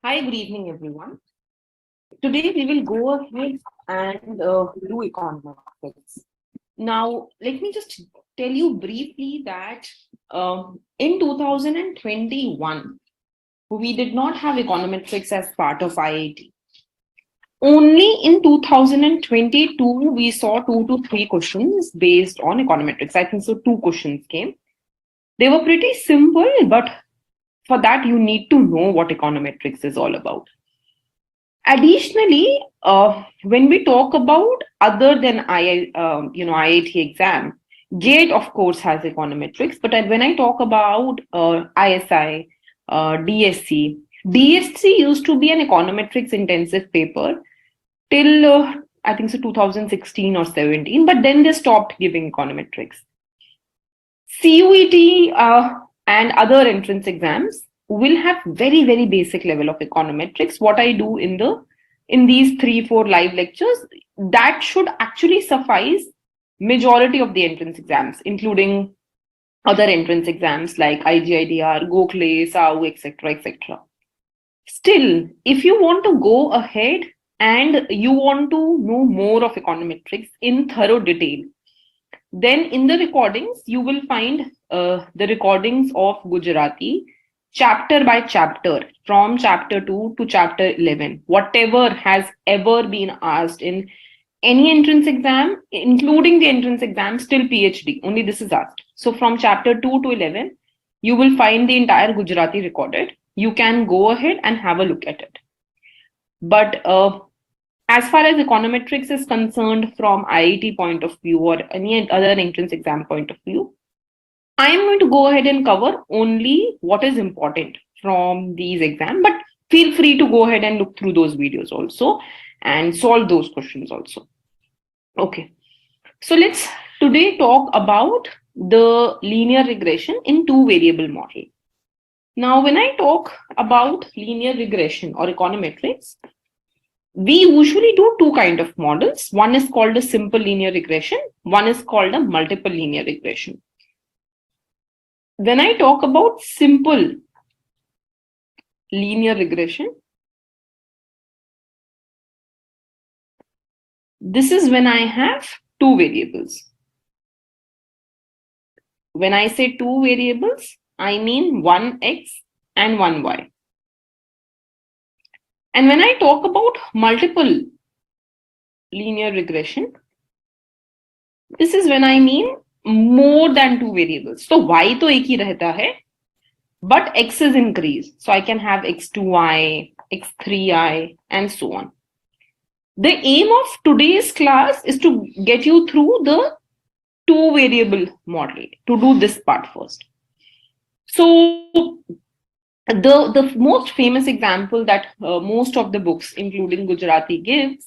Hi, good evening, everyone. Today we will go ahead and do econometrics. Now, let me just tell you briefly that in 2021, we did not have econometrics as part of IIT. Only in 2022, we saw 2 to 3 questions based on econometrics. I think so, 2 questions came. They were pretty simple, but for that, you need to know what econometrics is all about. Additionally, when we talk about other than IIT exam, GATE of course has econometrics. But when I talk about ISI, DSC, DSC used to be an econometrics intensive paper till I think so 2016 or 17. But then they stopped giving econometrics. CUET and other entrance exams will have very basic level of econometrics. What I do in these 3-4 live lectures, that should actually suffice majority of the entrance exams, including other entrance exams like IGIDR, Gokhale, SAU, etc. Still, if you want to go ahead and you want to know more of econometrics in thorough detail, then in the recordings, you will find the recordings of Gujarati chapter by chapter, from chapter 2 to chapter 11, whatever has ever been asked in any entrance exam, including the entrance exam, still PhD, only this is asked. So from chapter 2 to 11, you will find the entire Gujarati recorded. You can go ahead and have a look at it. But as far as econometrics is concerned from IIT point of view or any other entrance exam point of view, I am going to go ahead and cover only what is important from these exams, but feel free to go ahead and look through those videos also and solve those questions also. Okay, so let's today talk about the linear regression in 2-variable model. Now, when I talk about linear regression or econometrics, we usually do 2 kinds of models. One is called a simple linear regression. One is called a multiple linear regression. When I talk about simple linear regression, this is when I have 2 variables. When I say 2 variables, I mean one X and one Y. And when I talk about multiple linear regression, this is when I mean more than 2 variables. So Y to ek hi rehta hai, but X is increased. So I can have X2I, X3I, and so on. The aim of today's class is to get you through the 2-variable model, to do this part first. So the most famous example that most of the books, including Gujarati, gives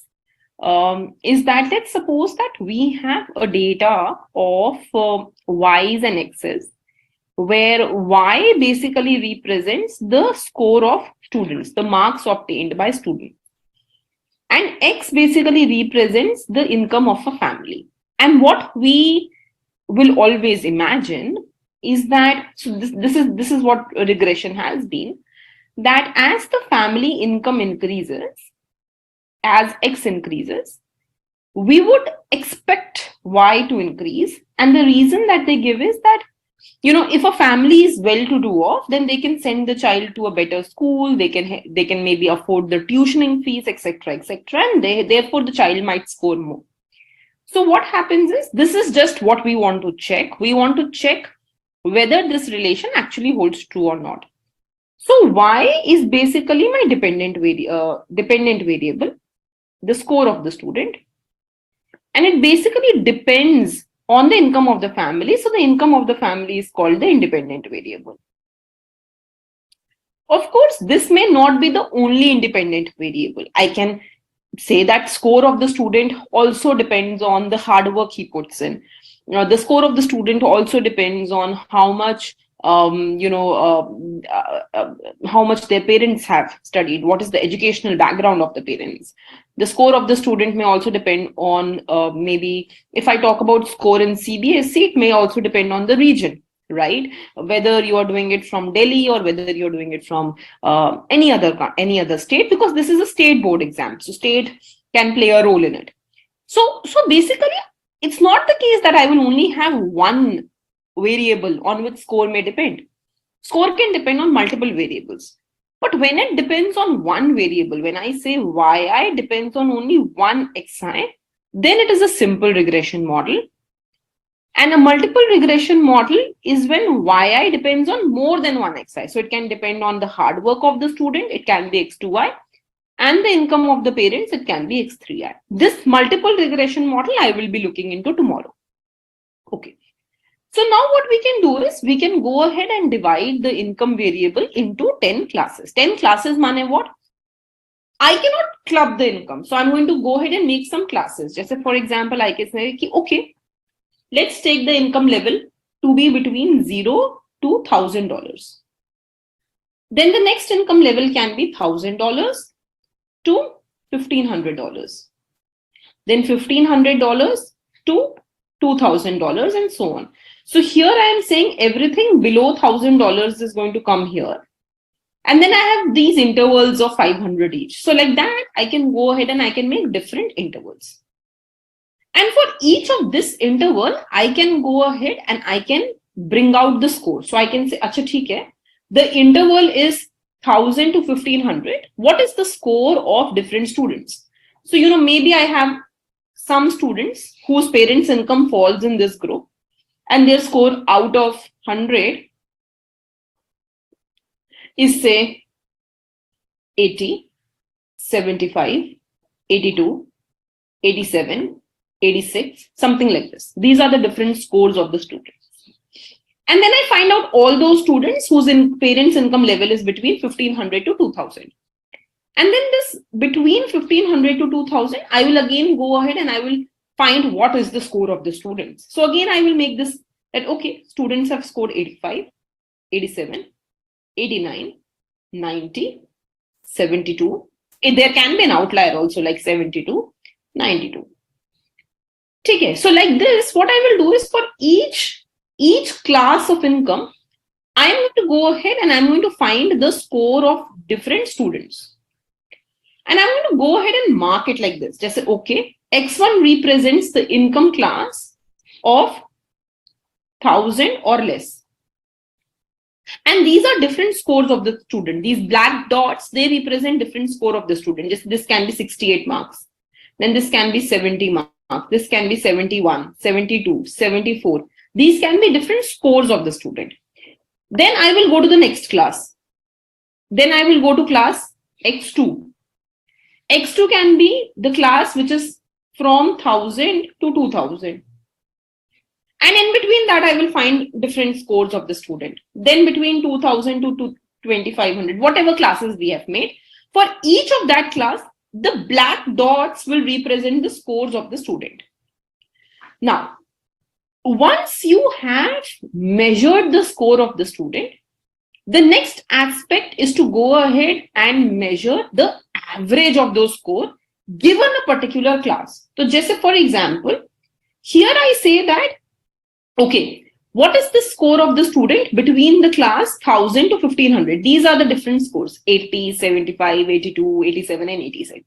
is that let's suppose that we have a data of Y's and X's, where Y basically represents the score of students, the marks obtained by students. And X basically represents the income of a family. And what we will always imagine is that, so this is what regression has been, that as the family income increases, as X increases, we would expect Y to increase. And the reason that they give is that, if a family is well-to-do off, then they can send the child to a better school, they can maybe afford the tuitioning fees, etc., and therefore the child might score more. So what happens is, this is just what we want to check. We want to check whether this relation actually holds true or not. So Y is basically my dependent variable, the score of the student, and it basically depends on the income of the family. So the income of the family is called the independent variable. Of course, this may not be the only independent variable. I can say that score of the student also depends on the hard work he puts in. The score of the student also depends on how much how much their parents have studied, what is the educational background of the parents. The score of the student may also depend on maybe if I talk about score in CBSE, it may also depend on the region. right? Whether you are doing it from Delhi or whether you're doing it from any other state, because this is a state board exam, so state can play a role in it. So basically, it's not the case that I will only have one variable on which score may depend. Score can depend on multiple variables. But when it depends on one variable, when I say yi depends on only one xi, then it is a simple regression model. And a multiple regression model is when yi depends on more than one xi. So it can depend on the hard work of the student, it can be x2y, and the income of the parents, it can be x3i. This multiple regression model I will be looking into tomorrow. Okay. So now what we can do is we can go ahead and divide the income variable into 10 classes. 10 classes mean what? I cannot club the income. So I'm going to go ahead and make some classes. Just for example, I can say, okay, let's take the income level to be between $0 to $1,000. Then the next income level can be $1,000 to $1,500. Then $1,500 to $2,000 and so on. So here I am saying everything below $1,000 is going to come here. And then I have these intervals of 500 each. So like that, I can go ahead and I can make different intervals. And for each of this interval, I can go ahead and I can bring out the score. So I can say, acha, theek hai, the interval is 1,000 to 1,500. What is the score of different students? So, maybe I have some students whose parents' income falls in this group, and their score out of 100 is say 80, 75, 82, 87, 86, something like this. These are the different scores of the students. And then I find out all those students whose parents' income level is between 1,500 to 2,000. And then this between 1,500 to 2,000, I will again go ahead and I will find what is the score of the students. So again, I will make this that, okay, students have scored 85, 87, 89, 90, 72. There can be an outlier also like 72, 92. Okay, so like this, what I will do is for each class of income, I am going to go ahead and I'm going to find the score of different students. And I'm going to go ahead and mark it like this. Just say, okay, X1 represents the income class of 1,000 or less. And these are different scores of the student. These black dots, they represent different score of the student. Just this can be 68 marks. Then this can be 70 marks. This can be 71, 72, 74. These can be different scores of the student. Then I will go to the next class. Then I will go to class X2. X2 can be the class which is from 1,000 to 2,000. And in between that, I will find different scores of the student. Then between 2,000 to 2,500, whatever classes we have made, for each of that class, the black dots will represent the scores of the student. Now, once you have measured the score of the student, the next aspect is to go ahead and measure the average of those scores given a particular class. So just for example, here I say that, okay, what is the score of the student between the class 1,000 to 1,500? These are the different scores, 80, 75, 82, 87, and 86.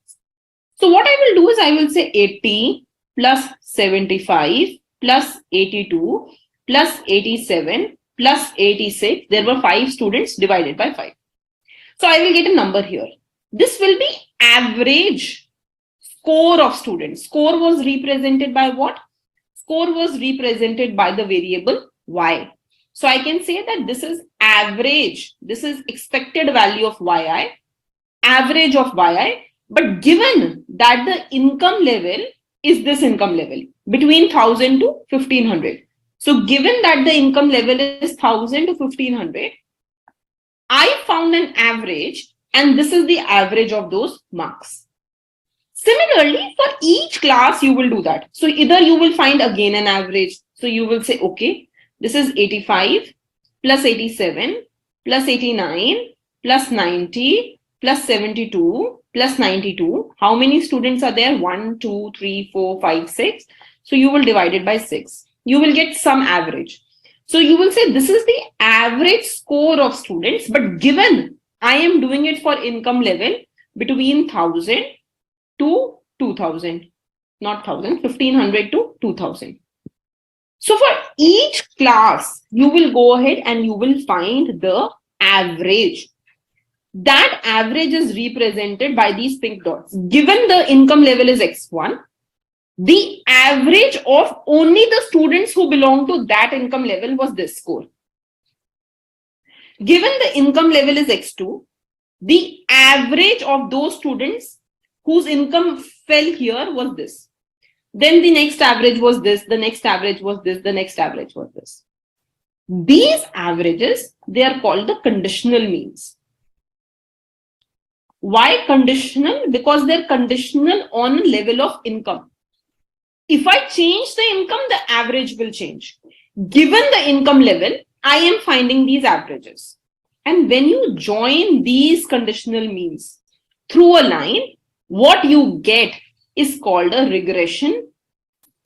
So what I will do is I will say 80 plus 75 plus 82 plus 87 plus 86. There were 5 students divided by 5. So I will get a number here. This will be average score of students. Score was represented by what? Score was represented by the variable y. So I can say that this is average. This is expected value of yi, average of yi. But given that the income level is this income level between 1,000 to 1,500. So given that the income level is 1,000 to 1,500, I found an average, and this is the average of those marks. Similarly, for each class, you will do that. So either you will find again an average. So you will say, okay, this is 85 plus 87 plus 89 plus 90 plus 72 plus 92. How many students are there? 1, 2, 3, 4, 5, 6. So you will divide it by 6. You will get some average. So you will say this is the average score of students, but given I am doing it for income level between 1000 to 2000, not 1000, 1500 to 2000. So for each class, you will go ahead and you will find the average. That average is represented by these pink dots. Given the income level is X1, the average of only the students who belong to that income level was this score. Given the income level is X2, the average of those students whose income fell here was this. Then the next average was this, the next average was this, the next average was this. These averages, they are called the conditional means. Why conditional? Because they're conditional on level of income. If I change the income, the average will change. Given the income level, I am finding these averages. And when you join these conditional means through a line, what you get is called a regression.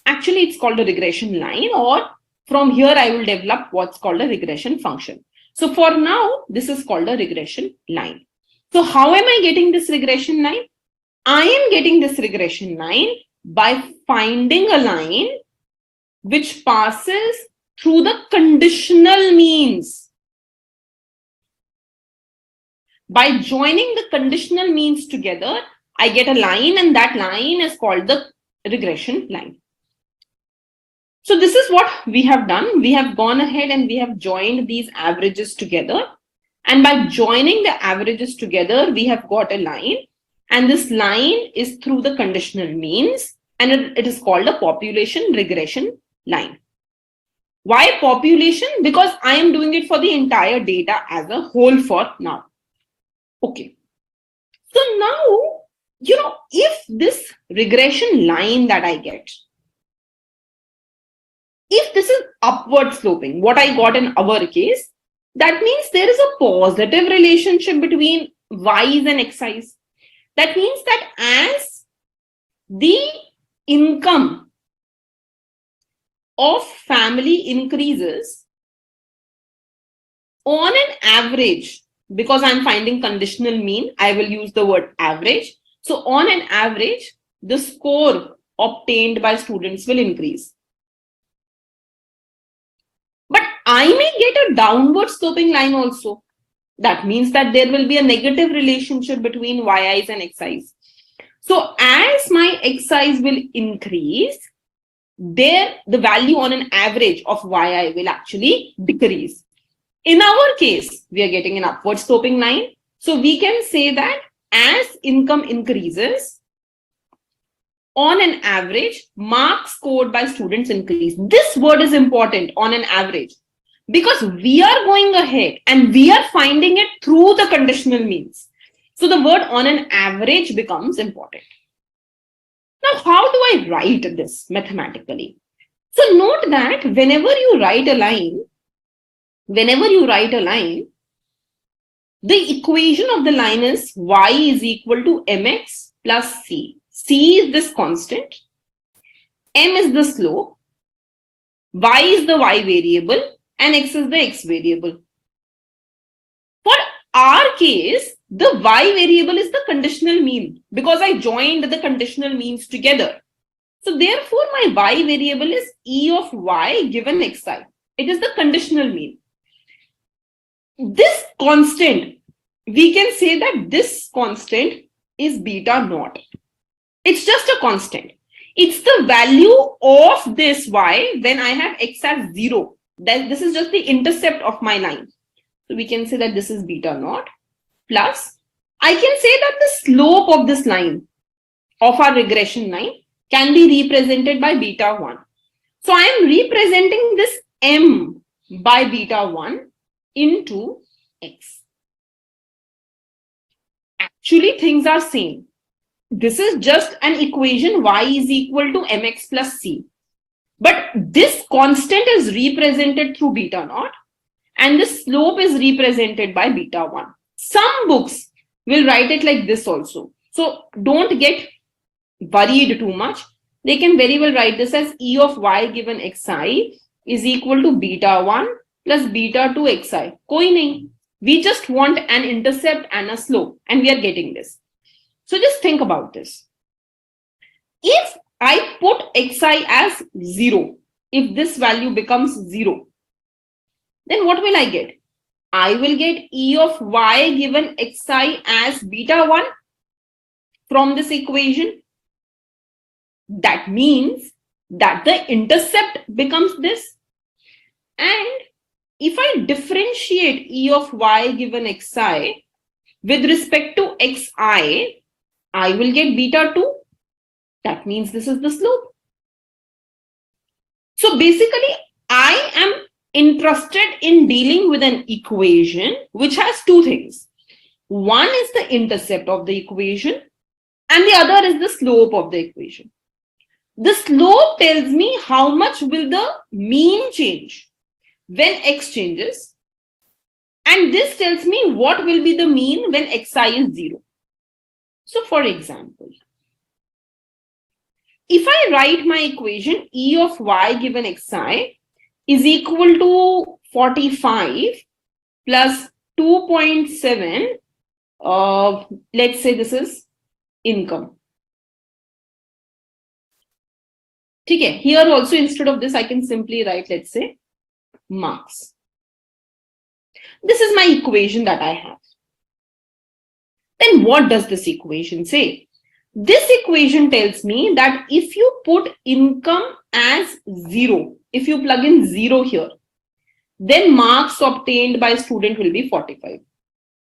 Actually, it's called a regression line, or from here, I will develop what's called a regression function. So for now, this is called a regression line. So how am I getting this regression line? I am getting this regression line by finding a line which passes through the conditional means. By joining the conditional means together, I get a line, and that line is called the regression line. So this is what we have done. We have gone ahead and we have joined these averages together. And by joining the averages together, we have got a line. And this line is through the conditional means. And it is called a population regression line. Why population? Because I am doing it for the entire data as a whole for now. Okay. So now, if this regression line that I get, if this is upward sloping, what I got in our case, that means there is a positive relationship between y's and xi's. That means that as the income of family increases, on an average, because I'm finding conditional mean, I will use the word average. So on an average, the score obtained by students will increase. But I may get a downward sloping line also. That means that there will be a negative relationship between yi's and xi's. So as my xi's will increase, the value on an average of yi will actually decrease. In our case, we are getting an upward sloping line. So we can say that as income increases, on an average, marks scored by students increase. This word is important, on an average, because we are going ahead and we are finding it through the conditional means. So the word on an average becomes important. Now, how do I write this mathematically? So note that whenever you write a line, the equation of the line is y is equal to mx plus c. C is this constant, m is the slope, y is the y variable, and x is the x variable. For our case, the y variable is the conditional mean because I joined the conditional means together. So therefore, my y variable is e of y given xi. It is the conditional mean. This constant, we can say that this constant is beta naught. It's just a constant. It's the value of this y when I have x as 0. This is just the intercept of my line. So we can say that this is beta naught plus, I can say that the slope of this line, of our regression line, can be represented by beta 1. So I am representing this m by beta 1 into x. Actually, things are same. This is just an equation y is equal to mx plus c. But this constant is represented through beta naught and the slope is represented by beta 1. Some books will write it like this also. So don't get worried too much. They can very well write this as e of y given xi is equal to beta 1 plus beta 2 xi. Koi nahi. We just want an intercept and a slope, and we are getting this. So just think about this. If I put xi as 0, if this value becomes 0, then what will I get? I will get E of y given xi as beta 1 from this equation. That means that the intercept becomes this. And if I differentiate E of y given xi with respect to xi, I will get beta 2. That means this is the slope. So basically, I am interested in dealing with an equation which has two things. One is the intercept of the equation, and the other is the slope of the equation. The slope tells me how much will the mean change when x changes, and this tells me what will be the mean when xi is 0. So for example, if I write my equation E of y given xi is equal to 45 plus 2.7, let's say this is income. Okay, here also instead of this I can simply write, let's say, marks. This is my equation that I have. Then what does this equation say? This equation tells me that if you put income as 0, if you plug in 0 here, then marks obtained by student will be 45.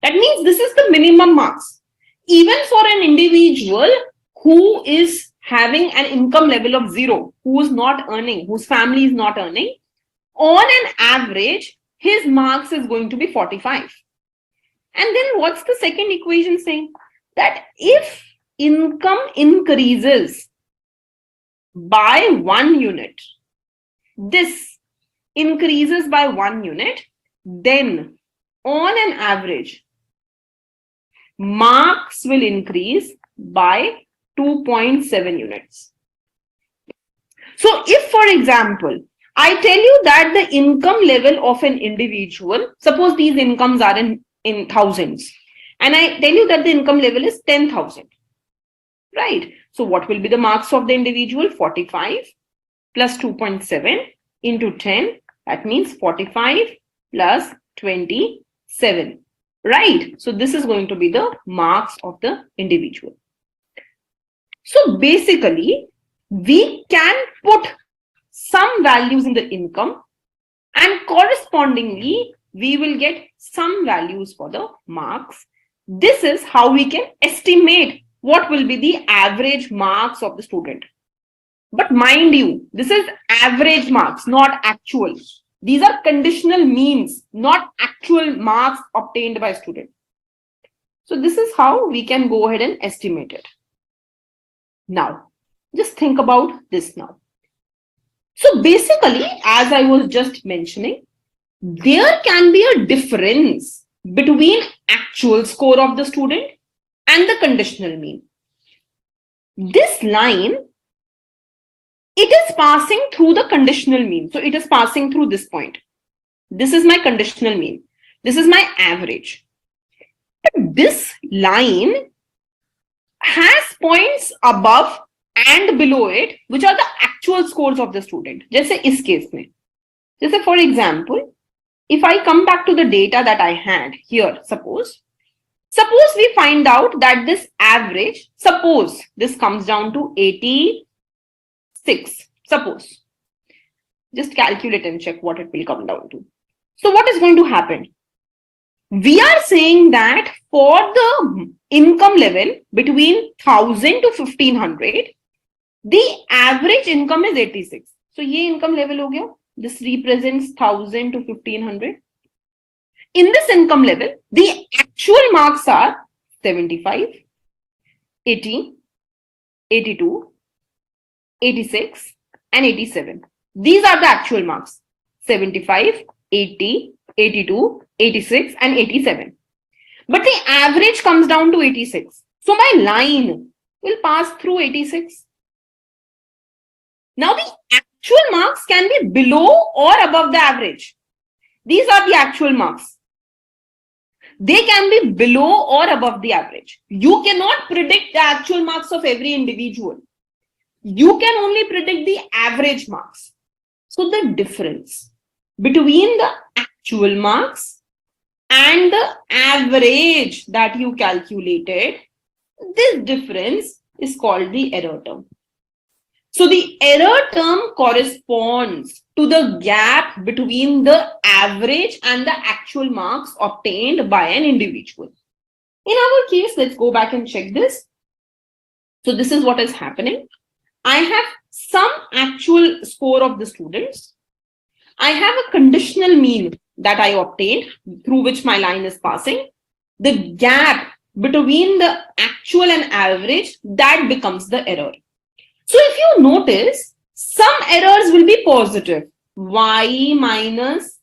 That means this is the minimum marks. Even for an individual who is having an income level of 0, who is not earning, whose family is not earning, on an average, his marks is going to be 45. And then what's the second equation saying? That if income increases by 1 unit, this increases by 1 unit, then on an average, marks will increase by 2.7 units. So if, for example, I tell you that the income level of an individual, suppose these incomes are in thousands, and I tell you that the income level is 10,000, right? So what will be the marks of the individual? 45 plus 2.7 into 10, that means 45 plus 27, right? So this is going to be the marks of the individual. So basically, we can put some values in the income, and correspondingly, we will get some values for the marks. This is how we can estimate what will be the average marks of the student. But mind you, this is average marks, not actual. These are conditional means, not actual marks obtained by student. So this is how we can go ahead and estimate it. Now, just think about this now. So basically, as I was just mentioning, there can be a difference between actual score of the student and the conditional mean. This line, it is passing through the conditional mean. So it is passing through this point. This is my conditional mean. This is my average. This line has points above and below it, which are the actual scores of the student. Just say is case mein. Just say, for example, if I come back to the data that I had here, suppose we find out that this average, suppose this comes down to 86, suppose. Just calculate and check what it will come down to. So what is going to happen? We are saying that for the income level between 1000 to 1500, the average income is 86. So ye income level ho gaya. This represents 1000 to 1500. In this income level, the actual marks are 75, 80, 82, 86, and 87. These are the actual marks. 75, 80, 82, 86, and 87. But the average comes down to 86. So my line will pass through 86. Now the actual marks can be below or above the average. These are the actual marks. They can be below or above the average. You cannot predict the actual marks of every individual. You can only predict the average marks. So the difference between the actual marks and the average that you calculated, this difference is called the error term. So the error term corresponds to the gap between the average and the actual marks obtained by an individual. In our case, let's go back and check this. So this is what is happening. I have some actual score of the students. I have a conditional mean that I obtained through which my line is passing. The gap between the actual and average, that becomes the error. So if you notice, some errors will be positive. Y minus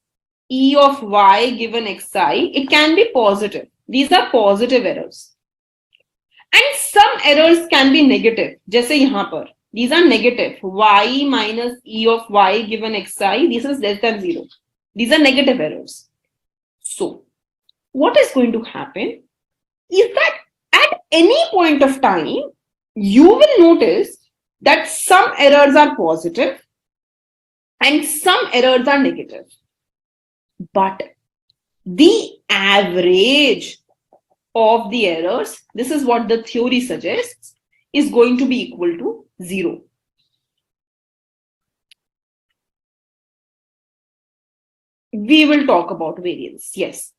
E of Y given Xi, it can be positive. These are positive errors. And some errors can be negative. जैसे यहाँ पर, these are negative. Y minus E of Y given Xi, this is less than 0. These are negative errors. So what is going to happen is that at any point of time, you will notice that some errors are positive and some errors are negative. But the average of the errors, this is what the theory suggests, is going to be equal to 0. We will talk about variance, yes.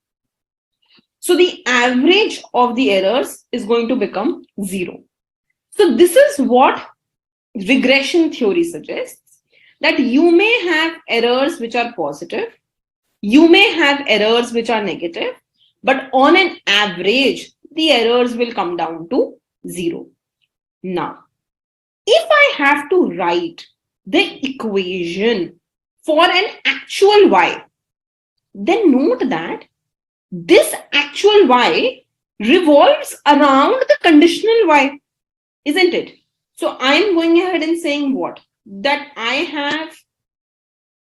So the average of the errors is going to become 0. So this is what regression theory suggests, that you may have errors which are positive, you may have errors which are negative, but on an average, the errors will come down to 0. Now, if I have to write the equation for an actual y, then note that this actual y revolves around the conditional y, isn't it? So I'm going ahead and saying what? That I have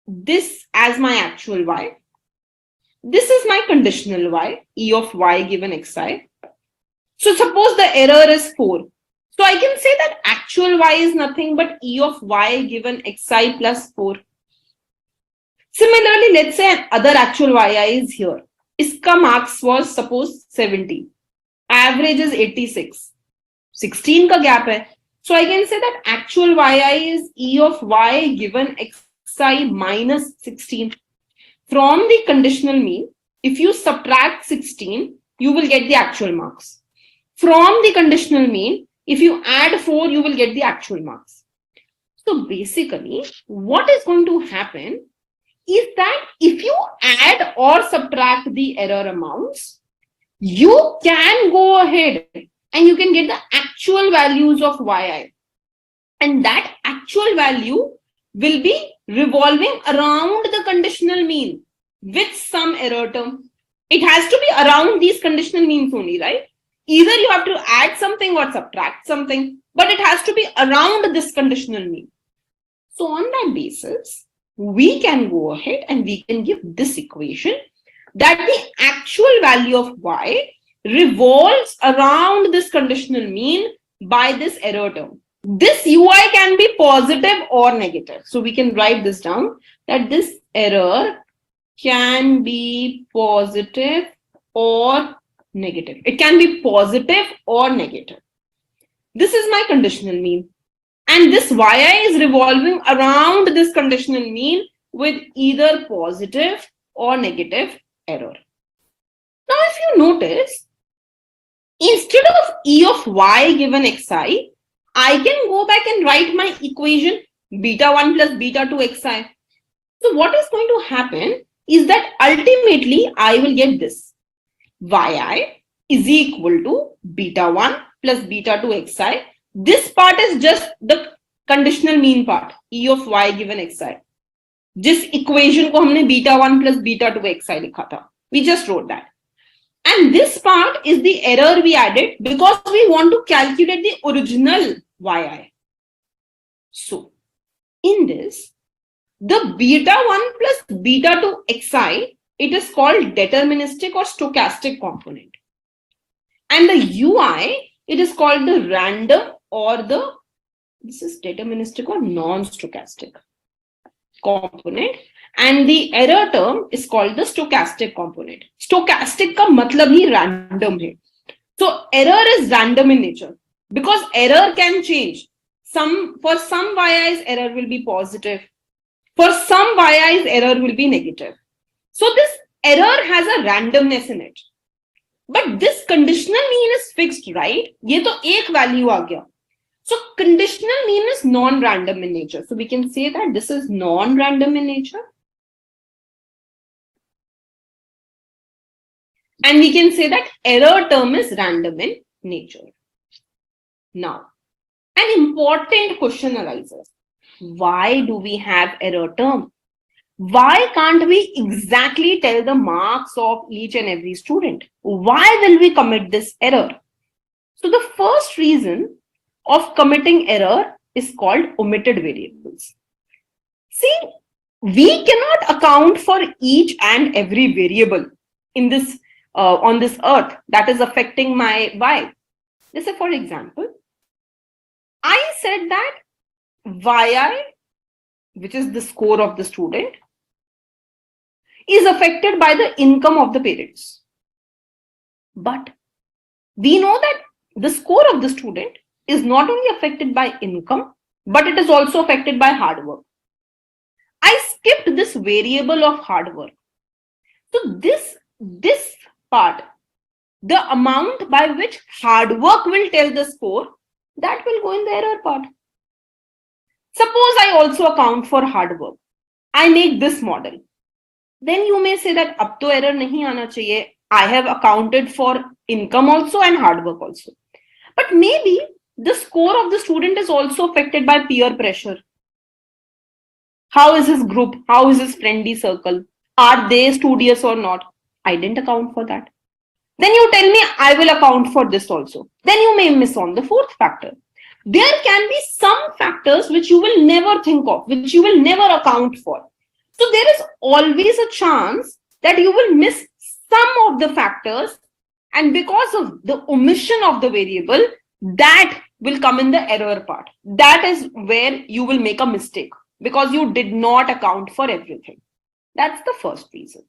this as my actual y. This is my conditional y, E of Y given Xi. So suppose the error is 4. So I can say that actual y is nothing but E of Y given Xi plus 4. Similarly, let's say another actual yi is here. Iska marks was suppose 70. Average is 86. 16 ka gap hai. So I can say that actual yi is E of Y given Xi minus 16. From the conditional mean, if you subtract 16, you will get the actual marks. From the conditional mean, if you add 4, you will get the actual marks. So basically, what is going to happen is that if you add or subtract the error amounts, you can go ahead and you can get the actual values of yi. And that actual value will be revolving around the conditional mean with some error term. It has to be around these conditional means only, right? Either you have to add something or subtract something, but it has to be around this conditional mean. So on that basis, we can go ahead and we can give this equation that the actual value of y revolves around this conditional mean by this error term. This ui can be positive or negative. So we can write this down, that this error can be positive or negative. It can be positive or negative. This is my conditional mean. And this yi is revolving around this conditional mean with either positive or negative error. Now, if you notice, instead of E of y given xi, I can go back and write my equation beta 1 plus beta 2 xi. So what is going to happen is that ultimately I will get this. Yi is equal to beta 1 plus beta 2 xi. This part is just the conditional mean part, E of y given xi. This equation ko humne beta 1 plus beta 2 xi likha tha. We just wrote that. And this part is the error we added because we want to calculate the original yi. So in this, The beta 1 plus beta 2 xi, it is called deterministic or stochastic component. And the ui, it is called the random or this is deterministic or non-stochastic component. And the error term is called the stochastic component. Stochastic का मतलब ही random है. So error is random in nature because error can change. For some yi's error will be positive. For some yi's error will be negative. So this error has a randomness in it. But this conditional mean is fixed, right? ये तो एक value आ गया. So conditional mean is non-random in nature. So we can say that this is non-random in nature. And we can say that error term is random in nature. Now, an important question arises. Why do we have error term? Why can't we exactly tell the marks of each and every student? Why will we commit this error? So the first reason of committing error is called omitted variables. See, we cannot account for each and every variable in this on this earth that is affecting my y. Let's say, for example, I said that yi, which is the score of the student, is affected by the income of the parents. But we know that the score of the student is not only affected by income, but it is also affected by hard work. I skipped this variable of hard work. So this part, the amount by which hard work will tell the score, that will go in the error part. Suppose I also account for hard work. I make this model. Then you may say that ab to error nahi aana chahiye. I have accounted for income also and hard work also. But maybe the score of the student is also affected by peer pressure. How is his group? How is his friendly circle? Are they studious or not? I didn't account for that. Then you tell me I will account for this also. Then you may miss on the fourth factor. There can be some factors which you will never think of, which you will never account for. So there is always a chance that you will miss some of the factors, and because of the omission of the variable, that will come in the error part. That is where you will make a mistake because you did not account for everything. That's the first reason.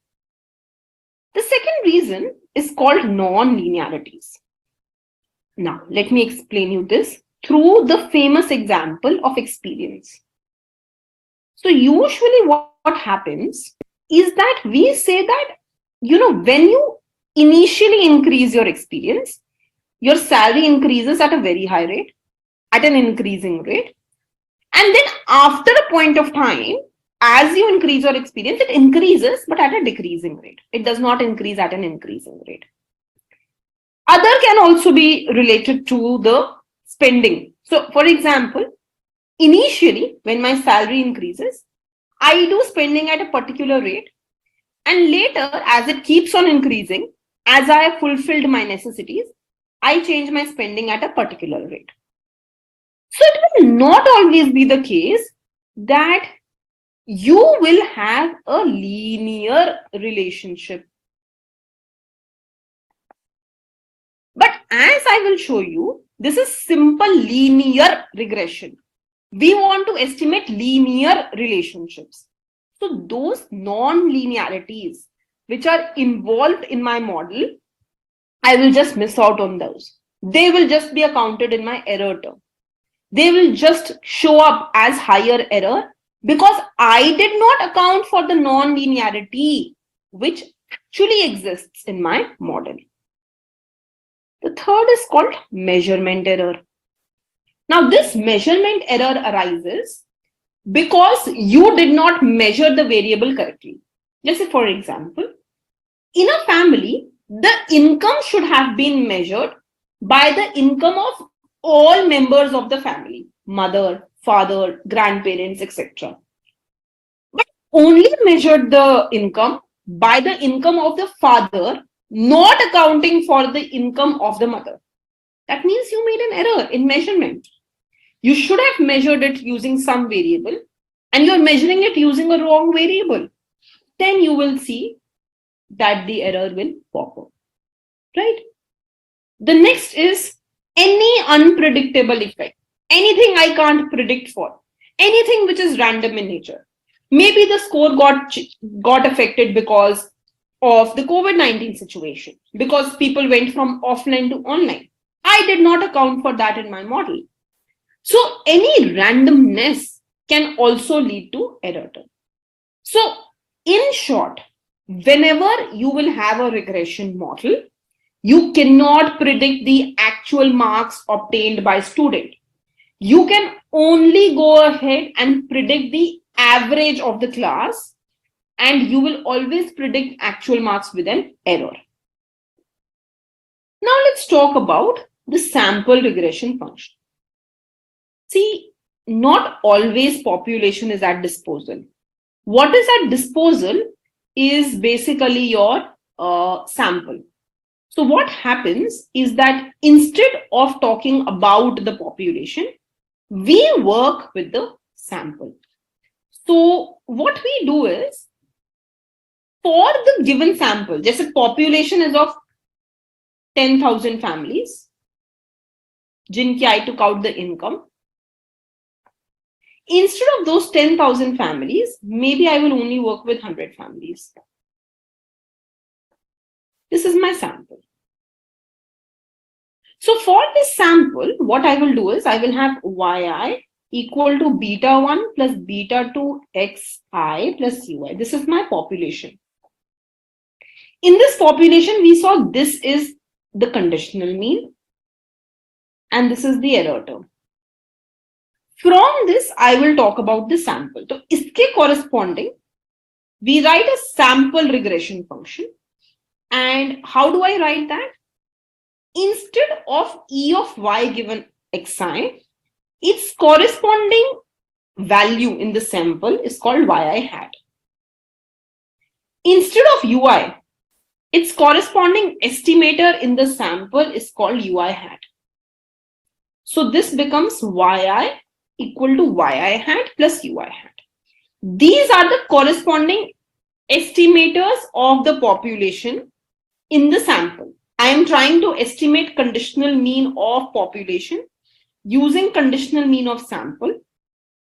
The second reason is called non-linearities. Now, let me explain you this through the famous example of experience. So usually what happens is that we say that, when you initially increase your experience, your salary increases at a very high rate, at an increasing rate. And then after a point of time, as you increase your experience, it increases, but at a decreasing rate. It does not increase at an increasing rate. Other can also be related to the spending. So, for example, initially, when my salary increases, I do spending at a particular rate. And later, as it keeps on increasing, as I have fulfilled my necessities, I change my spending at a particular rate. So it will not always be the case that you will have a linear relationship. But as I will show you, this is simple linear regression. We want to estimate linear relationships. So those non-linearities which are involved in my model, I will just miss out on those. They will just be accounted in my error term. They will just show up as higher error because I did not account for the non-linearity which actually exists in my model. The third is called measurement error. Now this measurement error arises because you did not measure the variable correctly. Let's say, for example, in a family, the income should have been measured by the income of all members of the family, mother, father, grandparents, etc. But only measured the income by the income of the father, not accounting for the income of the mother. That means you made an error in measurement. You should have measured it using some variable, and you're measuring it using a wrong variable, then you will see that the error will pop up, right? The next is any unpredictable effect, anything I can't predict for, anything which is random in nature. Maybe the score got affected because of the COVID-19 situation, because people went from offline to online. I did not account for that in my model. So any randomness can also lead to error term. So in short, whenever you will have a regression model, you cannot predict the actual marks obtained by student. You can only go ahead and predict the average of the class, and you will always predict actual marks with an error. Now let's talk about the sample regression function. See, not always population is at disposal. What is at disposal is basically your sample. So what happens is that instead of talking about the population, we work with the sample. So what we do is, for the given sample, just a population is of 10,000 families, jinki I took out the income. Instead of those 10,000 families, maybe I will only work with 100 families. This is my sample. So for this sample, what I will do is I will have yi equal to beta 1 plus beta 2 xi plus ui. This is my population. In this population, we saw this is the conditional mean and this is the error term. From this, I will talk about the sample. So, iske corresponding, we write a sample regression function. And how do I write that? Instead of e of y given xi, its corresponding value in the sample is called yi hat. Instead of ui, its corresponding estimator in the sample is called ui hat. So this becomes yi equal to yi hat plus ui hat. These are the corresponding estimators of the population in the sample. I am trying to estimate conditional mean of population using conditional mean of sample.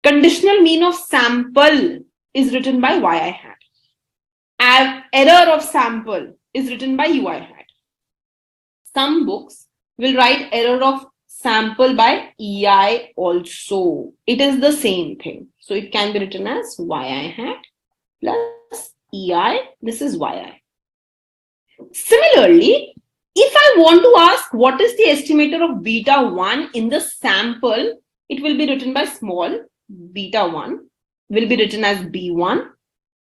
Conditional mean of sample is written by yi hat. Error of sample is written by ui hat. Some books will write error of sample by ei also. It is the same thing. So it can be written as yi hat plus ei. This is yi. Similarly, if I want to ask what is the estimator of beta 1 in the sample, it will be written by small beta 1 will be written as b1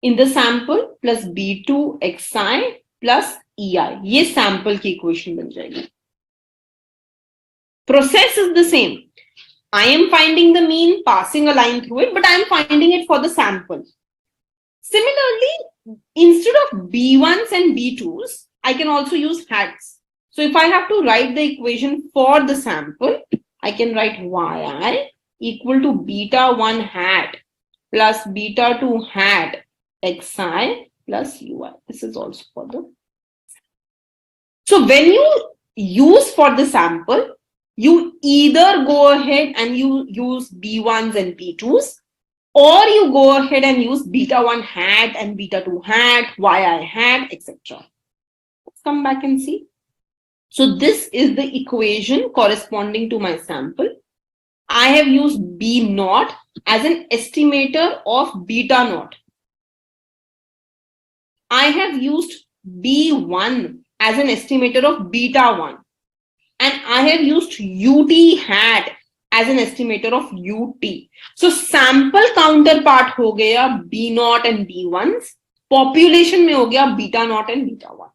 in the sample plus b2 xi plus ei. ये sample की equation बन जाएगी. Process is the same. I am finding the mean, passing a line through it, but I am finding it for the sample. Similarly, instead of b1s and b2s, I can also use hats. So if I have to write the equation for the sample, I can write yi equal to beta 1 hat plus beta 2 hat xi plus ui. This is also for the. So when you use for the sample, you either go ahead and you use b1s and b2s, or you go ahead and use beta 1 hat and beta 2 hat, yi hat, etc. Let's come back and see. So this is the equation corresponding to my sample. I have used b naught as an estimator of beta naught. I have used b1 as an estimator of beta 1. And I have used ut hat as an estimator of ut. So sample counterpart ho gaya b naught and b1s. Population mein ho gaya beta naught and beta 1.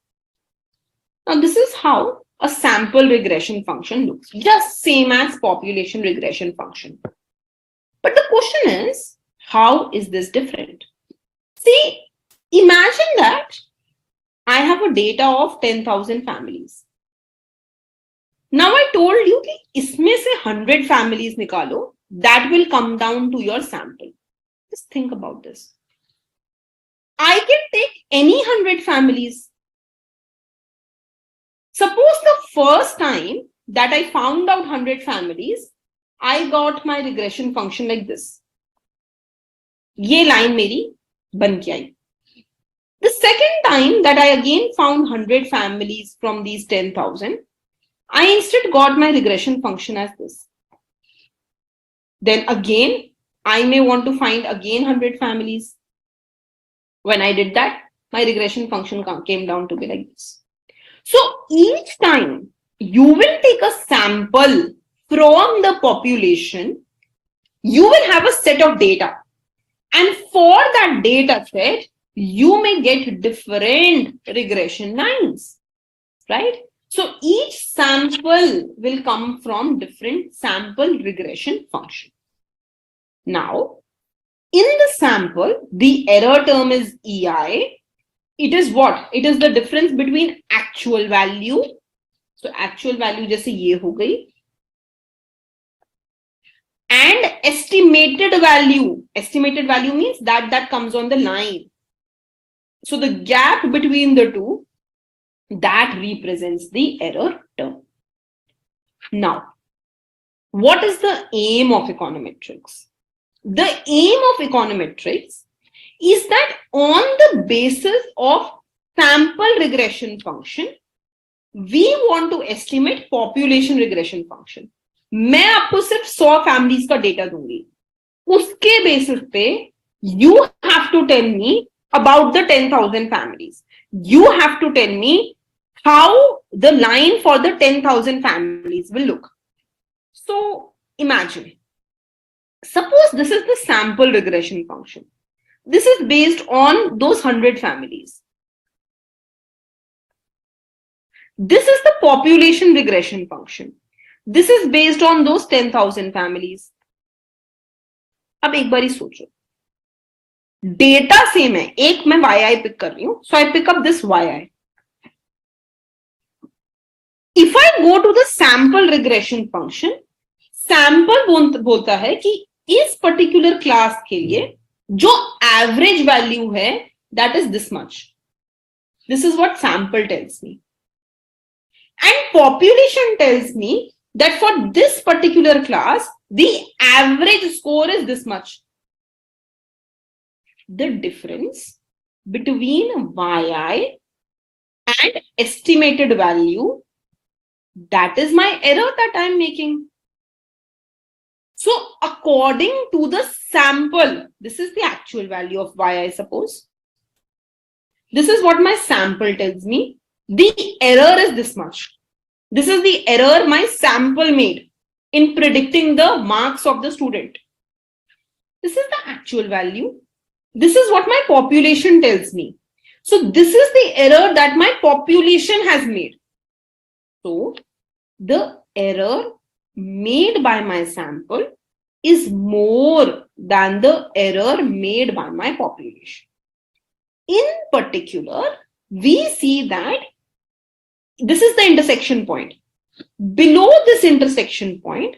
Now this is how a sample regression function looks. Just same as population regression function. But the question is, how is this different? See, imagine that I have a data of 10,000 families. Now I told you कि इसमें से 100 families निकालो, that will come down to your sample. Just think about this. I can take any 100 families. Suppose the first time that I found out 100 families, I got my regression function like this. ये line मेरी बन के आई. The second time that I again found 100 families from these 10,000, I instead got my regression function as this. Then again, I may want to find again 100 families. When I did that, my regression function came down to be like this. So each time you will take a sample from the population, you will have a set of data. And for that data set, you may get different regression lines, right? So each sample will come from different sample regression function. Now, in the sample, the error term is EI. It is what? It is the difference between actual value. So actual value जैसे ये हो गई. And estimated value. Estimated value means that comes on the line. So the gap between the two, that represents the error term. Now, what is the aim of econometrics? The aim of econometrics is that on the basis of sample regression function, we want to estimate population regression function. मैं आपको सिर्फ 100 families का data दूंगी. उसके basis पे you have to tell me about the 10,000 families. You have to tell me how the line for the 10,000 families will look. So imagine, suppose this is the sample regression function. This is based on those 100 families. This is the population regression function. This is based on those 10,000 families. अब एक बारी सोचो, data same है, एक मैं yi pick कर रही हूं, so I pick up this yi. If I go to the sample regression function, sample बोलता है कि इस पर्टिकुलर क्लास के लिए जो एवरेज वैल्यू है, that is this much. This is what sample tells me. And population tells me that for this particular class, the average score is this much. The difference between yi and estimated value, that is my error that I am making. So according to the sample, this is the actual value of yi, I suppose. This is what my sample tells me. The error is this much. This is the error my sample made in predicting the marks of the student. This is the actual value. This is what my population tells me. So this is the error that my population has made. So the error made by my sample is more than the error made by my population. In particular, we see that this is the intersection point. Below this intersection point,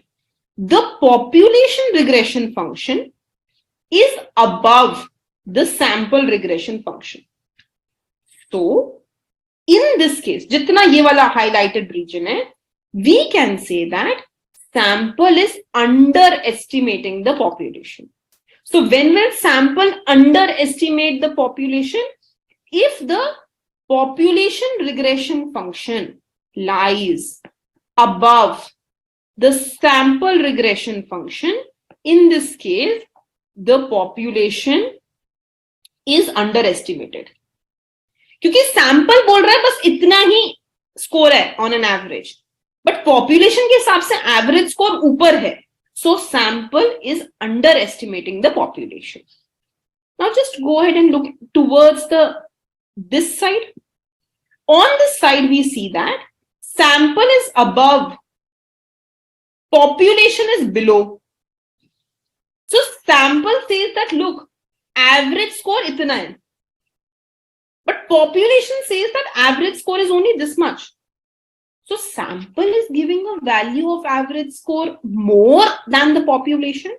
the population regression function is above the sample regression function. So, in this case, jitna ye wala highlighted region hai, we can say that sample is underestimating the population. So, when will sample underestimate the population? If the population regression function lies above the sample regression function, in this case, the population is underestimated. क्योंकि sample बोल रहा है बस इतना ही score है on an average, but population के हिसाब से average score ऊपर है. So sample is underestimating the population. Now just go ahead and look towards this side. On this side, we see that sample is above, population is below. So sample says that look, average score itna hai. But population says that average score is only this much. So sample is giving a value of average score more than the population.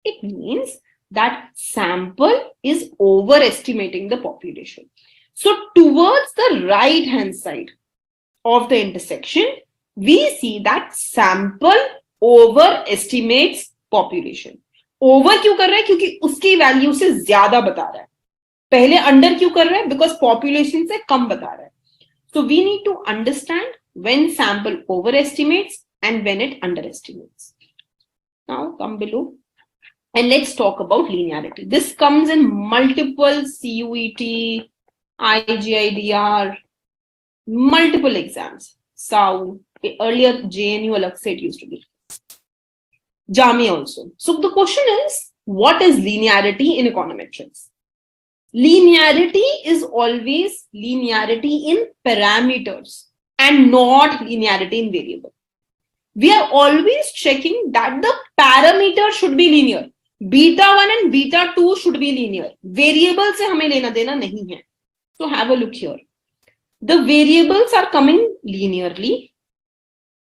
It means that sample is overestimating the population. So towards the right hand side of the intersection, we see that sample overestimates population. Over क्यों कर रहा है? क्योंकि उसकी value से ज्यादा बता रहा है. पहले अंडर क्यों कर रहा है? Because population से कम बता रहा है. So we need to understand when sample overestimates and when it underestimates. Now come below and let's talk about linearity. This comes in multiple CUET, IGIDR, multiple exams. So earlier JNU अलग से it used to be. JAMI also. So the question is, what is linearity in econometrics? Linearity is always linearity in parameters and not linearity in variable. We are always checking that the parameter should be linear. Beta 1 and beta 2 should be linear. Variable से हमें लेना देना नहीं है. So have a look here. The variables are coming linearly.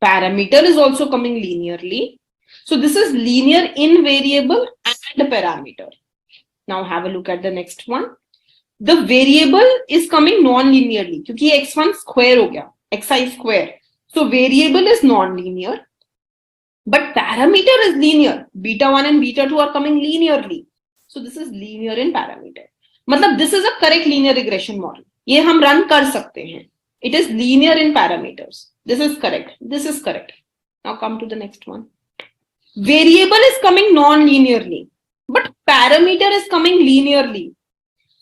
Parameter is also coming linearly. So this is linear in variable and parameter. Now have a look at the next one. The variable is coming non-linearly क्योंकि x1 square हो गया, xi square. So variable is non-linear, but parameter is linear. Beta 1 and beta 2 are coming linearly. So this is linear in parameter. मतलब this is a correct linear regression model. ये हम run कर सकते हैं. It is linear in parameters. This is correct. This is correct. Now come to the next one. Variable is coming non-linearly, but parameter is coming linearly.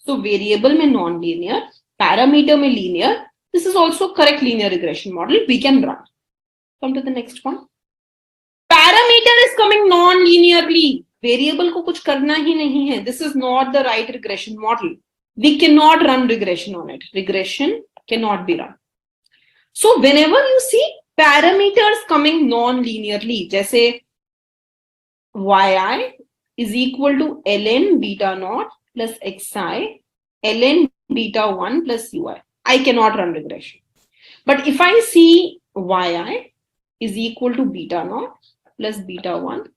So variable में non-linear, parameter में linear. This is also correct linear regression model. We can run. Come to the next one. Parameter is coming non-linearly. Variable को कुछ करना ही नहीं है. This is not the right regression model. We cannot run regression on it. Regression cannot be run. So whenever you see parameters coming non-linearly, जैसे yi is equal to ln beta naught plus xi ln beta 1 plus ui. I cannot run regression. But if I see yi is equal to beta naught plus beta 1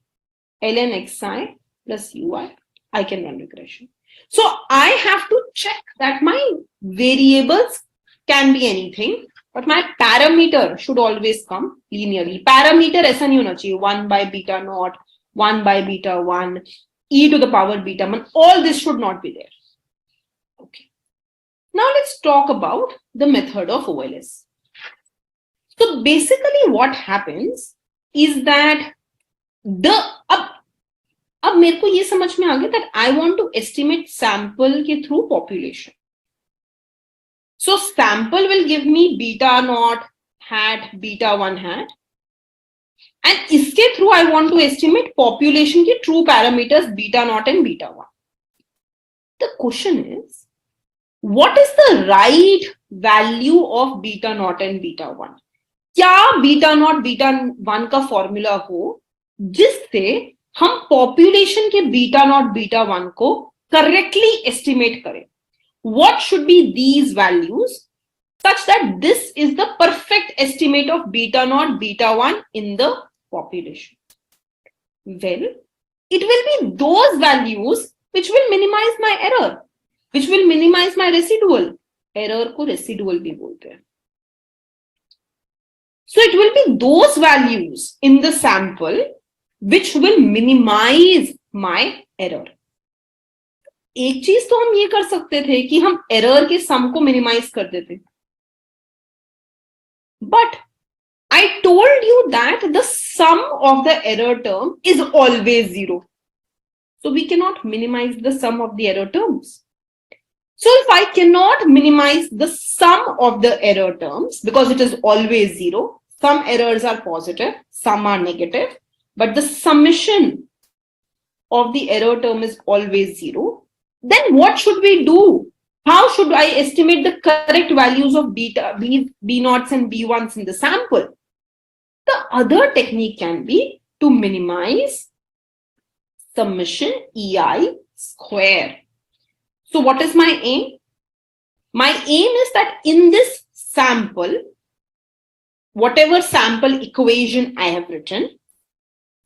ln xi plus ui, I can run regression. So I have to check that my variables can be anything, but my parameter should always come linearly. Parameter ऐसा नहीं होना चाहिए 1 by beta naught, 1 by beta 1, e to the power beta 1. All this should not be there. Okay. Now let's talk about the method of OLS. So basically what happens is that अब मेरे को ये समझ में आ गया that I want to estimate sample के through population. So sample will give me beta naught hat, beta 1 hat. And इसके through I want to estimate population के true parameters beta naught and beta 1. The question is, what is the right value of beta naught and beta 1? क्या beta naught beta 1 का formula हो जिससे हम population के beta naught beta 1 को correctly estimate करें? What should be these values such that this is the perfect estimate of beta naught beta 1 in the population? Well, it will be those values which will minimize my error, which will minimize my residual. Error को residual भी बोलते हैं. So it will be those values in the sample which will minimize my error. एक चीज तो हम ये कर सकते थे कि हम error के sum को minimize कर देते. But I told you that the sum of the error term is always 0. So we cannot minimize the sum of the error terms. So if I cannot minimize the sum of the error terms because it is always 0, some errors are positive, some are negative, but the summation of the error term is always 0, then what should we do? How should I estimate the correct values of beta, B naughts and B1s in the sample? The other technique can be to minimize summation EI square. So what is my aim? My aim is that in this sample, whatever sample equation I have written,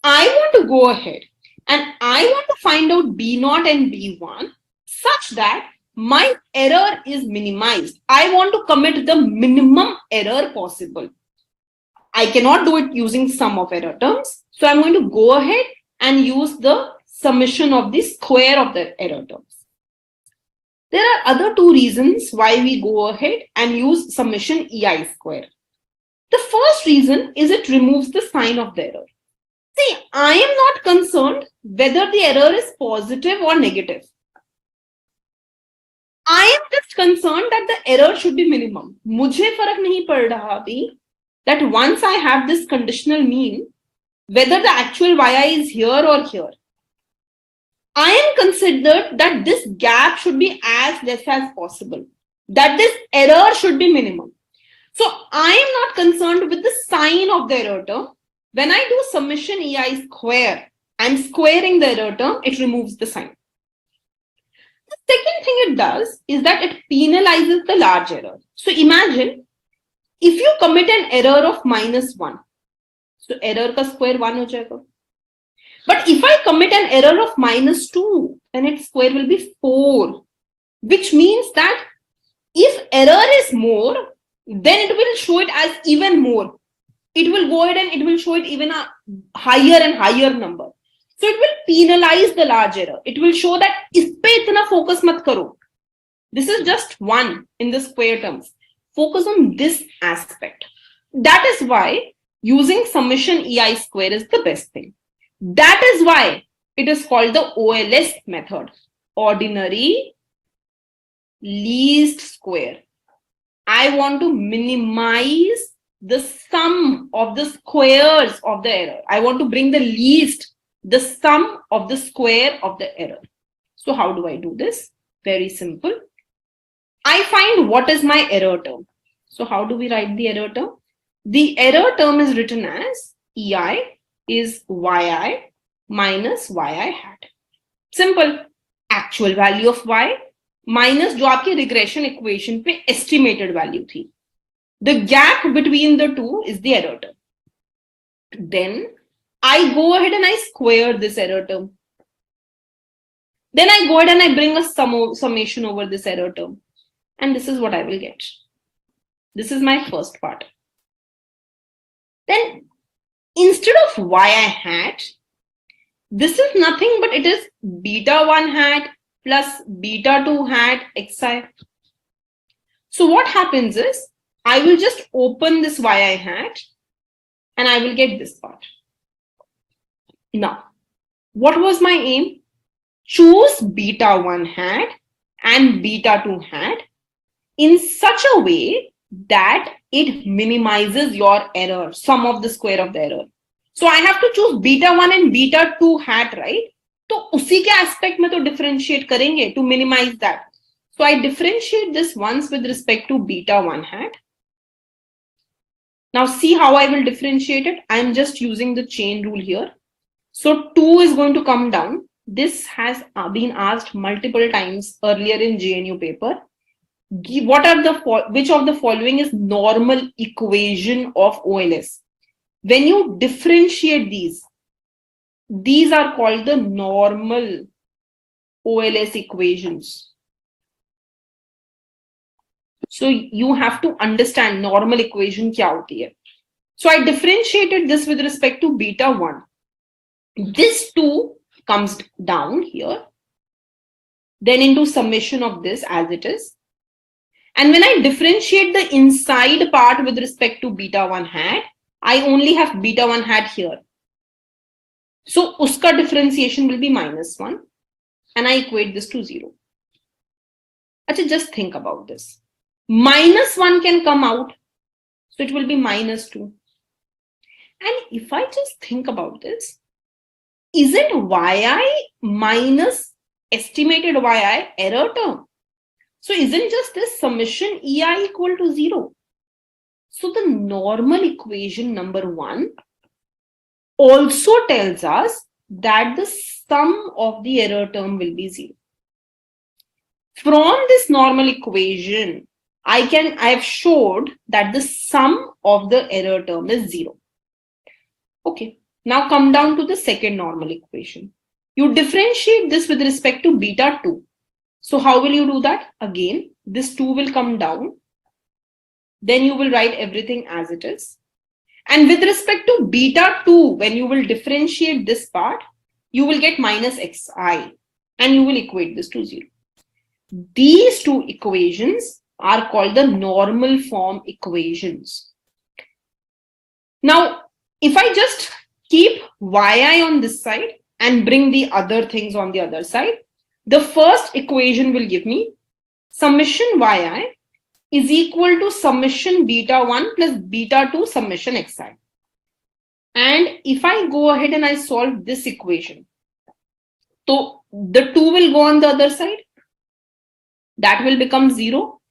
I want to go ahead and I want to find out B0 and B1 such that my error is minimized. I want to commit the minimum error possible. I cannot do it using sum of error terms. So I'm going to go ahead and use the summation of the square of the error terms. There are other two reasons why we go ahead and use summation EI square. The first reason is it removes the sign of the error. See, I am not concerned whether the error is positive or negative. I am just concerned that the error should be minimum. मुझे फर्क नहीं पड़ रहा अभी that once I have this conditional mean, whether the actual yi is here or here, I am considered that this gap should be as less as possible, that this error should be minimum. So I am not concerned with the sign of the error term. When I do summation EI square, I'm squaring the error term, it removes the sign. The second thing it does is that it penalizes the large error. So imagine if you commit an error of -1, so error ka square 1 ho jayega. But if I commit an error of -2, then its square will be 4, which means that if error is more, then it will show it as even more. It will go ahead and it will show it even a higher and higher number. So it will penalize the large error. It will show that is pe itna focus mat karo. This is just 1 in the square terms. Focus on this aspect. That is why using summation EI square is the best thing. That is why it is called the OLS method, ordinary least square. I want to minimize the sum of the squares of the error. I want to bring the least, the sum of the square of the error. So how do I do this? Very simple. I find what is my error term. So how do we write the error term? The error term is written as EI is yi minus yi hat. Simple. Actual value of y minus जो आपकी regression equation पे estimated value थी. The gap between the two is the error term. Then I go ahead and I square this error term. Then I go ahead and I bring a summation over this error term. And this is what I will get. This is my first part. Then instead of yi hat, this is nothing but it is beta 1 hat plus beta 2 hat xi. So what happens is I will just open this yi hat and I will get this part. Now, what was my aim? Choose beta 1 hat and beta 2 hat in such a way that it minimizes your error, sum of the square of the error. So I have to choose beta 1 and beta 2 hat, right? तो उसी के aspect में तो differentiate करेंगे to minimize that. So I differentiate this once with respect to beta 1 hat. Now see how I will differentiate it. I am just using the chain rule here. So 2 is going to come down. This has been asked multiple times earlier in JNU paper. Which of the following is normal equation of OLS? When you differentiate these are called the normal OLS equations. So you have to understand normal equation kya hoti hai. So I differentiated this with respect to beta 1. This 2 comes down here, then into summation of this as it is. And when I differentiate the inside part with respect to beta 1 hat, I only have beta 1 hat here. So uska differentiation will be -1 and I equate this to 0. Achha, just think about this. -1 can come out, so it will be -2. And if I just think about this, isn't yi minus estimated yi error term? So isn't just this summation EI equal to 0? So the normal equation number 1 also tells us that the sum of the error term will be 0. From this normal equation, I have showed that the sum of the error term is 0. Okay, now come down to the second normal equation. You differentiate this with respect to beta 2. So how will you do that? Again, this 2 will come down. Then you will write everything as it is. And with respect to beta 2, when you will differentiate this part, you will get minus xi. And you will equate this to 0. These two equations are called the normal form equations. Now, if I just keep yi on this side and bring the other things on the other side, the first equation will give me summation yi is equal to summation beta 1 plus beta 2 summation xi. And if I go ahead and I solve this equation, so the 2 will go on the other side. That will become 0.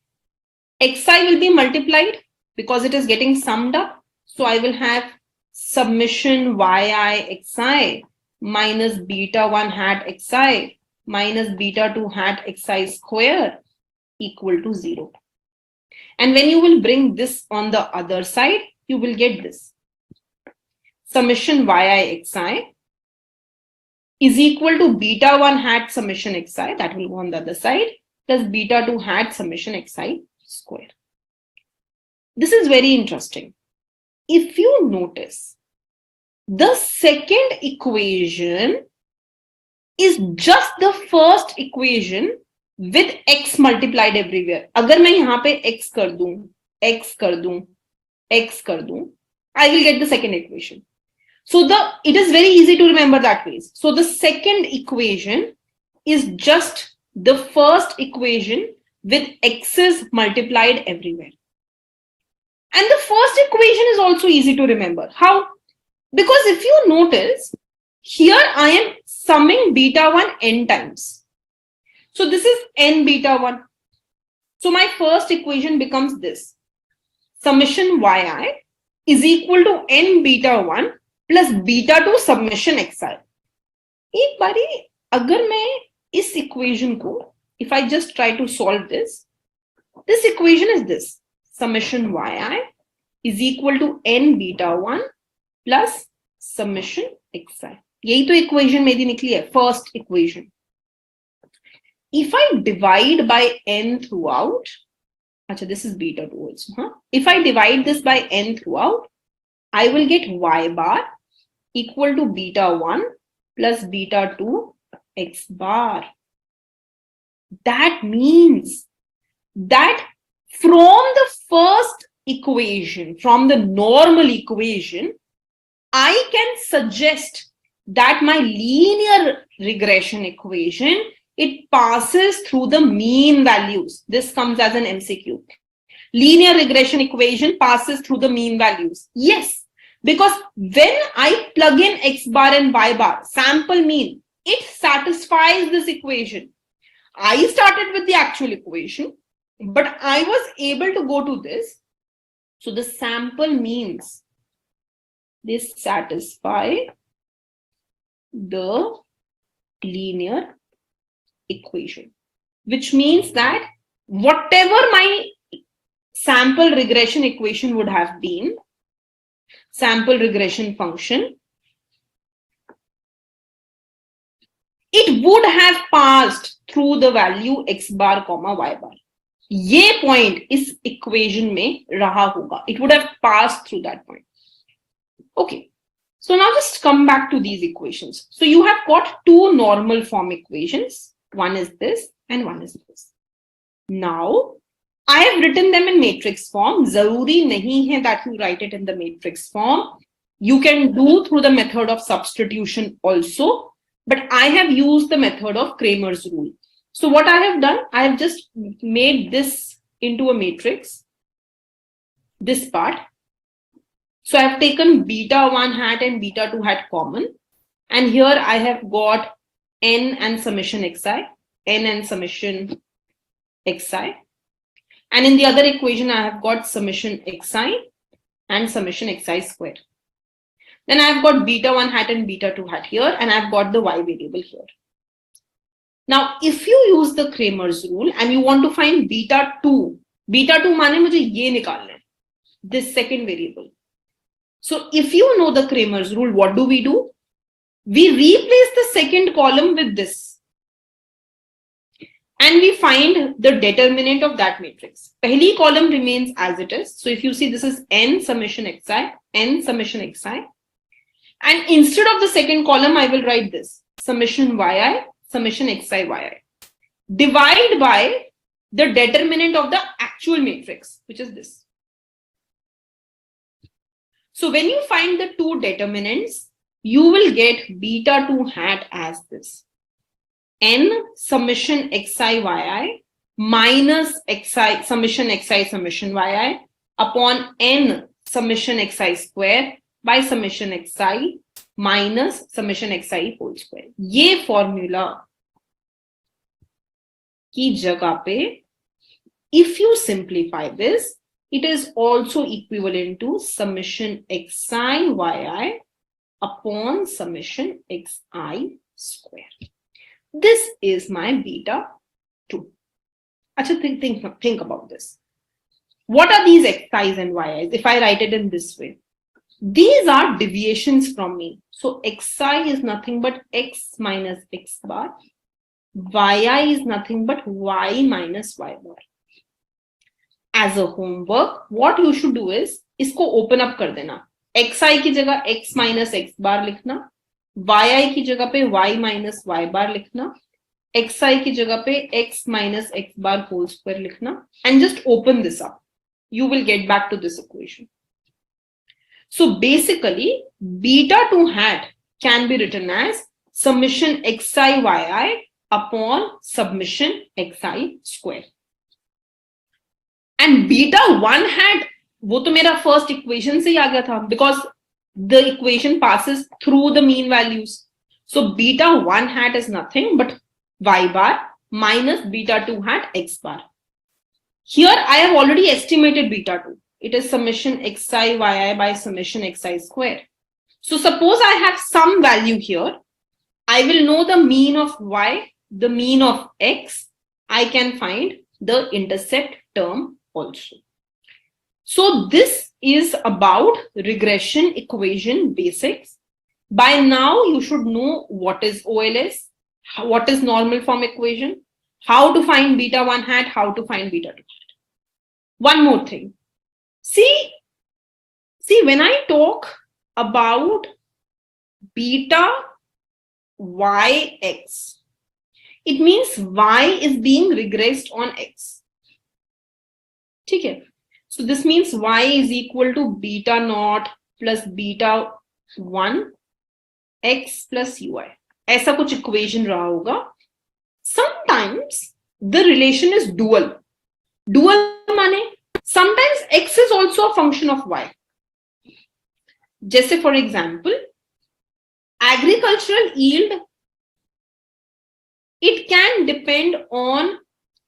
Xi will be multiplied because it is getting summed up. So I will have summation yi xi minus beta 1 hat xi minus beta 2 hat xi square equal to 0. And when you will bring this on the other side, you will get this. Summation yi xi is equal to beta 1 hat summation xi, that will go on the other side, plus beta 2 hat summation xi square. This is very interesting. If you notice, the second equation is just the first equation with x multiplied everywhere. अगर मैं यहाँ पे x कर दूं, x कर दूं, x कर दूं, I will get the second equation. So it is very easy to remember that way. So the second equation is just the first equation with x's multiplied everywhere. And the first equation is also easy to remember. How? Because if you notice, here I am summing beta 1 n times. So this is n beta 1. So my first equation becomes this. Summation yi is equal to n beta 1 plus beta 2 summation xi. एक बारी अगर मैं इस equation को, if I just try to solve this equation is this. Summation yi is equal to n beta 1 plus summation xi. यही तो equation मेरी निकली है, first equation. If I divide by n throughout, अच्छा, this is beta 2 also. Huh? If I divide this by n throughout, I will get y bar equal to beta 1 plus beta 2 x bar. That means that from the first equation, from the normal equation, I can suggest that my linear regression equation, it passes through the mean values. This comes as an MCQ. Linear regression equation passes through the mean values. Yes, because when I plug in x bar and y bar, sample mean, it satisfies this equation. I started with the actual equation, but I was able to go to this. So the sample means this satisfy the linear equation, which means that whatever my sample regression equation would have been, sample regression function, it would have passed through the value x bar comma y bar. ये point इस equation में रहा होगा. It would have passed through that point. Okay. So now just come back to these equations. So you have got two normal form equations. One is this and one is this. Now I have written them in matrix form. Zaruri nahi hai that you write it in the matrix form. You can do through the method of substitution also, but I have used the method of Cramer's rule. So what I have done, I have just made this into a matrix, this part. So I have taken beta 1 hat and beta 2 hat common. And here I have got n and summation xi, n and summation xi. And in the other equation, I have got summation xi and summation xi square. Then I have got beta 1 hat and beta 2 hat here, and I've got the y variable here. Now, if you use the Cramer's rule and you want to find beta 2 माने मुझे ये निकालना है, this second variable. So if you know the Cramer's rule, what do? We replace the second column with this. And we find the determinant of that matrix. Pehli column remains as it is. So if you see, this is n summation xi, n summation xi. And instead of the second column, I will write this, summation yi, summation xi yi. Divide by the determinant of the actual matrix, which is this. So when you find the two determinants, you will get beta 2 hat as this. N summation xi yi minus xi summation xi summation yi upon n summation xi square by summation xi minus summation xi whole square. ये formula की जगह पे, if you simplify this, it is also equivalent to summation xi yi upon summation xi square. This is my beta 2. Achha, think about this. What are these xi's and yi's if I write it in this way? These are deviations from me. So xi is nothing but x minus x bar. Yi is nothing but y minus y bar. As a homework, what you should do is, इसको open up कर देना. xi की जगह x minus x bar लिखना. yi की जगह पे y minus y bar लिखना. xi की जगह पे x minus x bar whole square लिखना. And just open this up. You will get back to this equation. So basically, beta 2 hat can be written as summation xi yi upon summation xi square. And beta 1 hat, वो तो मेरा first equation से ही आ गया था, because the equation passes through the mean values. So beta 1 hat is nothing but y bar minus beta 2 hat x bar. Here I have already estimated beta 2. It is summation xi yi by summation xi square. So suppose I have some value here. I will know the mean of y, the mean of x. I can find the intercept term also. So this is about regression equation basics. By now you should know what is OLS, what is normal form equation, how to find beta 1 hat, how to find beta 2 hat. One more thing. See, when I talk about beta yx, it means y is being regressed on x. Okay. So this means y is equal to beta naught plus beta 1 x plus ui. ऐसा कुछ equation रहा होगा. Sometimes the relation is dual. Dual माने sometimes x is also a function of y. जैसे for example, agricultural yield, it can depend on,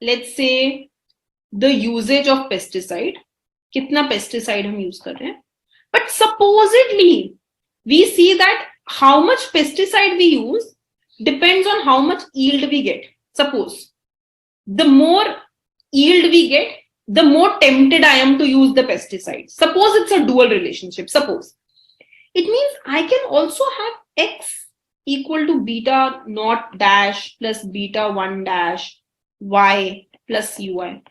let's say, the usage of pesticide. कितना pesticide हम use कर रहे हैं. But supposedly, we see that how much pesticide we use depends on how much yield we get. Suppose the more yield we get, the more tempted I am to use the pesticide. Suppose it's a dual relationship. Suppose it means I can also have x equal to beta naught dash plus beta 1 dash y plus ui.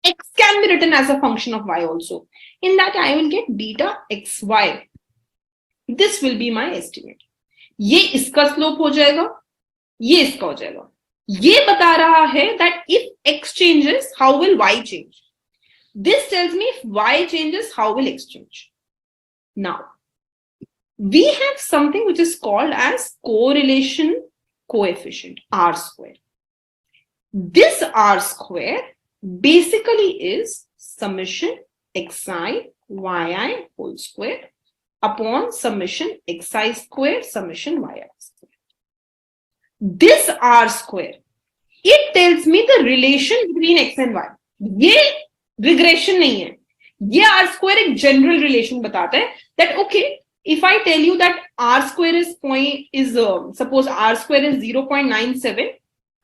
X can be written as a function of y also. In that I will get beta xy. This will be my estimate. ये इसका slope हो जाएगा, ये इसका हो जाएगा. ये बता रहा है that if x changes, how will y change? This tells me if y changes, how will x change? Now, we have something which is called as correlation coefficient, R square. This R square basically is summation xi yi whole square upon summation xi square summation yi square. This R square, it tells me the relation between x and y. ये regression नहीं है. ये R square एक general relation बताता है that okay, if I tell you that R square is suppose R square is 0.97,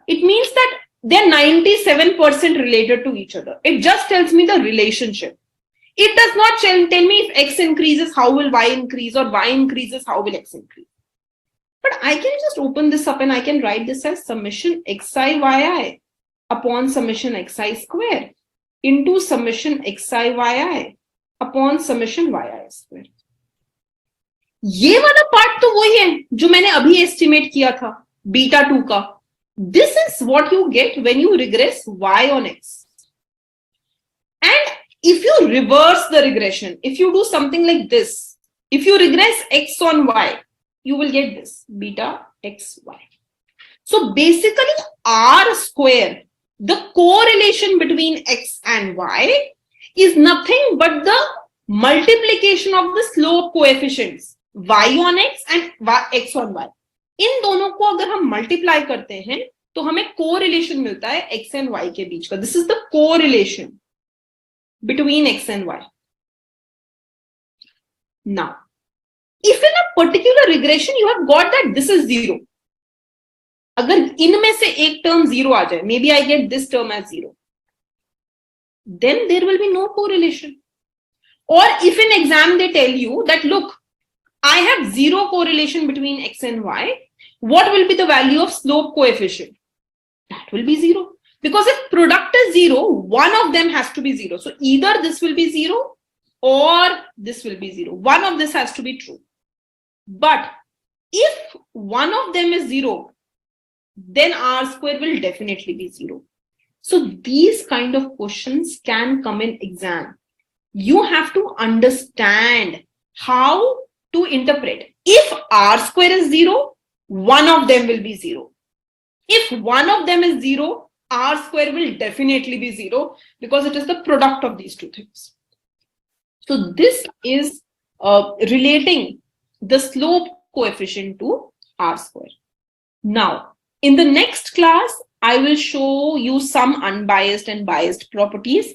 it means that they're 97% related to each other. It just tells me the relationship. It does not tell me if x increases, how will y increase, or y increases, how will x increase. But I can just open this up and I can write this as summation xi yi upon summation xi square into summation xi yi upon summation yi square. ये वाला part तो वही है जो मैंने अभी estimate किया था बीटा 2 का. This is what you get when you regress y on x. And if you reverse the regression, if you do something like this, if you regress x on y, you will get this beta xy. So basically r square, the correlation between x and y is nothing but the multiplication of the slope coefficients y on x and x on y. इन दोनों को अगर हम multiply करते हैं तो हमें correlation मिलता है x and y के बीच का. This is the correlation between x and y. Now, if in a particular regression you have got that this is 0, अगर इनमें से एक term 0 आ जाए, maybe I get this term as 0, then there will be no correlation. Or if in exam they tell you that look, I have 0 correlation between x and y, what will be the value of slope coefficient? That will be 0. Because if product is 0, one of them has to be 0. So either this will be 0 or this will be 0. One of this has to be true. But if one of them is 0, then r square will definitely be 0. So these kind of questions can come in exam. You have to understand how to interpret. If r square is 0, one of them will be 0. If one of them is 0, r square will definitely be 0 because it is the product of these two things. So this is relating the slope coefficient to r square. Now, in the next class, I will show you some unbiased and biased properties